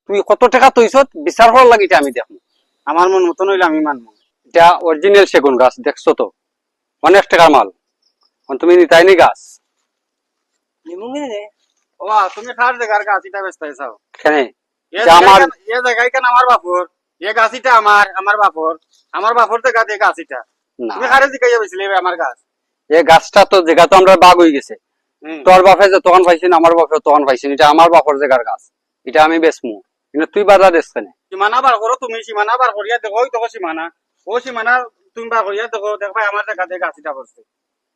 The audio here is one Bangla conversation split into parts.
তুই কত টাকা তৈছ বিচার করার লাগে এটা আমি দেখবো। আমার মন মতন হইলে আমি মানবো। এটা অরিজিনাল সেগুন গাছ, দেখছো তো অনেক টাকার মাল। তুমি নিতাইনি গাছ ও তুমি খার জায়গার গাছিটা ব্যস্ত চাও কেন? আমার এ জায়গায় কেন আমার বাপর এ গাছিটা আমার বাপর জায়গা দিয়ে গাছিটা তুমি খারে জিগাইয়া বেছিলে আমার গাছ। এই গাছটা তো জায়গা তো আমরা বাগ হয়ে গেছে। তোর বাপে যে তখন পাইছেন আমার বাপে তখন পাইছেন, এটা আমার বাপর জায়গার গাছ, এটা আমি বেচমু। কিন্তু তুই বাধা দিস কেন? সীমানা বার করো, তুমি সীমানা বার করিয়া দেখো, ওই দেখো সীমানা, ও সীমানা তুমি বার করিয়া দেখো, দেখবা আমার জায়গা দিয়ে গাছিটা বসছে।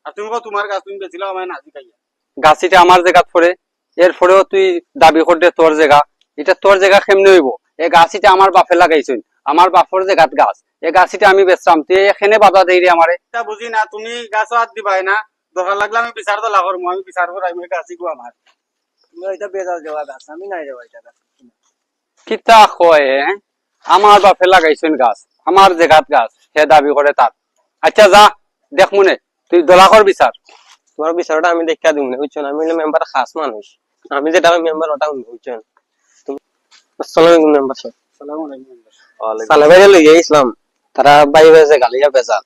আর তুমি তোমার গাছ তুমি বেছিল আমার না জিগাইয়া। গাছিটা আমার জায়গা পড়ে, এরপরেও তুই দাবি করতে তোর জায়গা, এটা তোর জায়গা কেমনে হইব? এই গাছিটা আমার বাপে লাগাইছেন, আমার বাপর জায়গাত গাছ, এই গাছিটা আমি বেচলাম, তুই এখানে বাধা দেই রে আমারে। এটা বুঝি না, তুমি গাছও হাত দিবাই না, দরকার লাগলে আমি বিচার তো লাগর, আমি বিচার করাই গাছি গো আমার। তুমি ওইটা বেজাল যাওয়া গাছ, আমি নাই যাওয়া এটা গাছ। কিতা কয় আমার বাপে লাগাইছেন গাছ, আমার জায়গাত গাছ, সে দাবি করে তার। আচ্ছা যা দেখ মনে, তুই দলাকর বিচার। তোমার বিচারটা আমি দেখা দিব না, বুঝছো? আমি মেম্বার খাস মানুষ, আমি যেটা মেম্বার ওটা বুঝছো? আসসালামু আলাইকুম মেম্বার সাহেব। আসসালামু আলাইকুম। সালে বাইরে লইয়া ইসলাম, তারা বাইরে যে গালিয়া বেজাল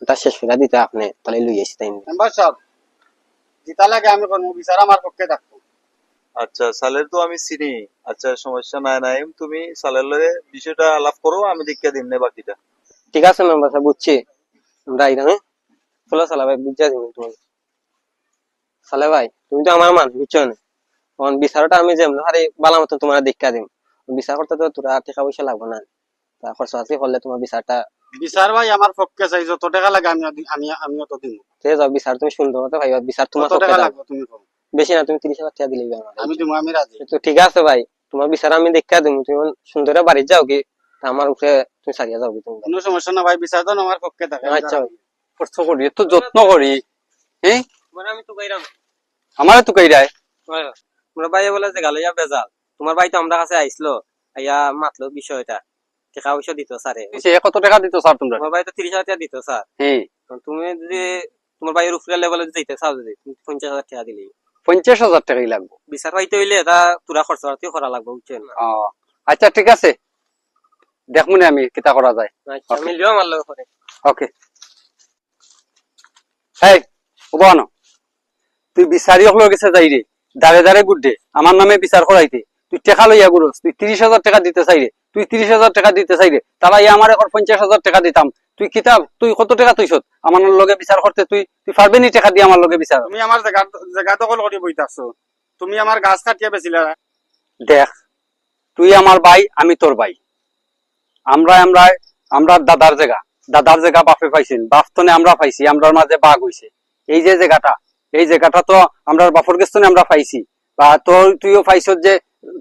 ওটা শেষ করে দিতে আপনি তাহলে লইয়া এসে তাই মেম্বার সাহেব জিতা লাগে আমি করবো, বিচার আমার পক্ষে থাকবো। আচ্ছা সালের তো আমি চিনি। আচ্ছা সমস্যা নাই নাই, তুমি সালের লগে বিষয়টা আলাপ করো, আমি দেখিয়া দিম না বাকিটা। ঠিক আছে মেম্বার সাহেব, বুঝছি। আমরা এখানে চলো সালে ভাই বুঝা দিব তোমাকে। সালে ভাই তুমি তো আমার মান, বুঝছো না? তখন বিচারটা আমি যেমন আরে বালা মতো তোমার দেখা দিম, বিচার করতে তো তোরা টাকা পয়সা লাগবে না, তা খরচ আছে করলে তোমার বিচারটা। বিচার ভাই আমার পক্ষে চাই, যত টাকা লাগে আমি অত দিব। ঠিক আছে বিচার তুমি সুন্দর মতো ভাইবা, বিচার তোমার কত টাকা লাগবে তুমি বলো। বেশি না, তুমি 30,000 টাকা দিলেই আমার। আমি দিব, আমি রাজি। তো ঠিক আছে ভাই, তোমার বিচার আমি দেখা দিব, তুমি সুন্দর বাড়ি যাও কি, তা আমার উপরে তুমি সারিয়া যাও কি তুমি। কোনো সমস্যা না ভাই, বিচার তো আমার পক্ষে থাকে। আচ্ছা ভাই, কষ্ট করি এত যত্ন করি, হ্যাঁ মানে আমি তো গাইরাম আমারে তো কইরায়। তোমার ভাই বলে যে গালিয়া বেজাল, তোমার ভাই তো আমরা কাছে আইসলো, আইয়া মাতলো বিষয়টা, টাকা পয়সা দিত স্যারে। সে কত টাকা দিত স্যার তোমরা? তোমার ভাই তো 30,000 টাকা দিত স্যার। হ্যাঁ তুমি যদি তোমার ভাইয়ের উপরে লেভেলে যাইতে চাও, যদি তুমি 50,000 টাকা দিলেই 50,000 টাকাই লাগবে। বিচার পাইতে হইলে তা তোরা খরচ করা লাগবে, বুঝছেন? আচ্ছা ঠিক আছে, দেখমুনি আমি কিতা করা যায়। আচ্ছা আমি লিও আমার লগে পরে। ওকে এই ওবানো, তুই বিচারি হলো গেছে যাই রে, দাঁড়ে দাঁড়ে গুড্ডে আমার নামে বিচার করাইতে, তুই টাকা লইয়া গুরস, তুই 30,000 টাকা দিতে চাই রে, তুই 30,000 টাকা দিতে চাই রে, তারা আমার এখন 50,000 টাকা দিতাম। তুই কিতাব তুই কত টাকা তুইছ আমার লগে বিচার করতে? তুই তুই পারবি নি টাকা দিয়ে আমার লগে বিচার? তুমি আমার জায়গা দখল করে বইতাছো, তুমি আমার গাছ কাটিয়া বেছিলা। দেখ তুই আমার ভাই, আমি তোর ভাই, আমরা আমরা আমরা দাদার জায়গা বাপে পাইছেন, বাপ তনে আমরা পাইছি, আমরার মাঝে বাঘ হইছে। এই যে জায়গাটা, এই জায়গাটা তো আমরা বাপর গেস্তনে আমরা পাইছি, বা তোর তুইও পাইছ যে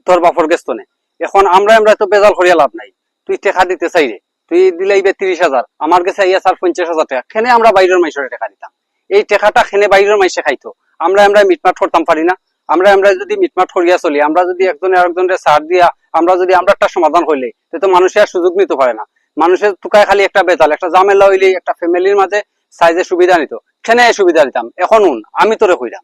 তোর বাপর গেস্তনে। এখন আমরা তো বেজাল করিয়া লাভ নাই। তুই টাকা দিতে চাই রে, তুই দিলাইবে 30,000, আমার কাছে ইয়া স্যার 50,000 টাকা, খেনে আমরা বাইরের মাইসরে টাকা দিতাম। এই টাকাটা খেনে বাইরের মাইসে খাইতো, আমরা মিটমাট করতাম পারি না? আমরা যদি মিটমাট করিয়া চলি, আমরা যদি একজনে আরেকজনের সার দিয়া আমরা যদি আমরা একটা সমাধান হইলে, তো মানুষের সুযোগ নিতে পারে না। মানুষের টুকায় খালি একটা বেতাল, একটা ঝামেলা হইলে একটা ফ্যামিলির মাঝে সাইজে সুবিধা নিত, খেনে সুবিধা দিতাম। এখন আমি তোরে কইরাম,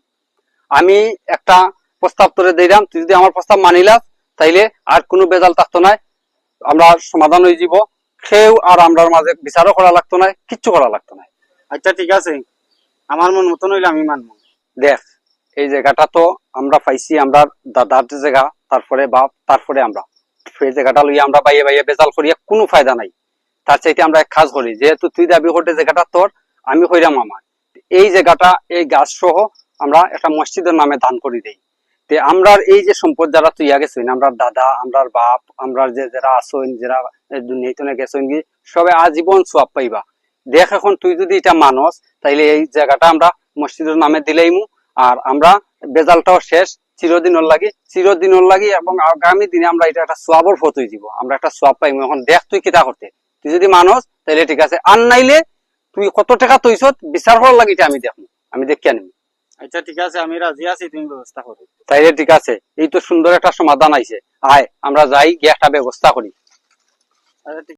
আমি একটা প্রস্তাব তোরে দিলাম, তুই যদি আমার প্রস্তাব মানিলাস তাইলে আর কোনো বেজাল থাকতো না, আমরা সমাধান হয়ে যাব, কেউ আর আমরার মাঝে বিচারও করা লাগতো না, কিচ্ছু করা লাগতো না। আচ্ছা ঠিক আছে, আমার মন মতন হইলে আমি মানবো। দেখ এই জায়গাটা তো আমরা পাইছি, আমরা দাদার জায়গা, তারপরে বাপ, তারপরে আমরা সেই জায়গাটা লইয়া আমরা বাইয়ে বাইয়ে বেজাল করিয়া কোনো ফায়দা নাই। তার চাইতে আমরা এক কাজ করি, যেহেতু তুই দাবি করতে জায়গাটা তোর, আমি কইরাম আমার এই জায়গাটা, এই গাছ সহ আমরা একটা মসজিদের নামে দান করি দেই। তে আমরা এই যে সম্পদ যারা তুই গেছেন, আমরা দাদা, আমরা বাপ, আমরা যে যারা আসইন, যারা দুনিয়াতে গেছেন, সবে আজীবন সোয়াব পাইবা। দেখ এখন তুই যদি এটা মানস, তাইলে এই জায়গাটা আমরা মসজিদের নামে দিলাইমু, আর আমরা বেজালটাও শেষ চিরদিনের লাগি, এবং আগামী দিনে আমরা এটা একটা সোয়াবর ফত হয়ে যাব, আমরা একটা সোয়াব পাইমু। এখন দেখ তুই কিতা করতে, তুই যদি মানস তাইলে ঠিক আছে, আর নাইলে তুই কত টাকা তৈছ বিচার করার লাগে এটা আমি দেখবো, আমি দেখিয়া নিব। আচ্ছা ঠিক আছে, আমি রাজি আছি, তুমি ব্যবস্থা করো। তাইলে ঠিক আছে, এই তো সুন্দর একটা সমাধান আইছে, আয় আমরা যাই গিয়ে একটা ব্যবস্থা করি। আচ্ছা ঠিক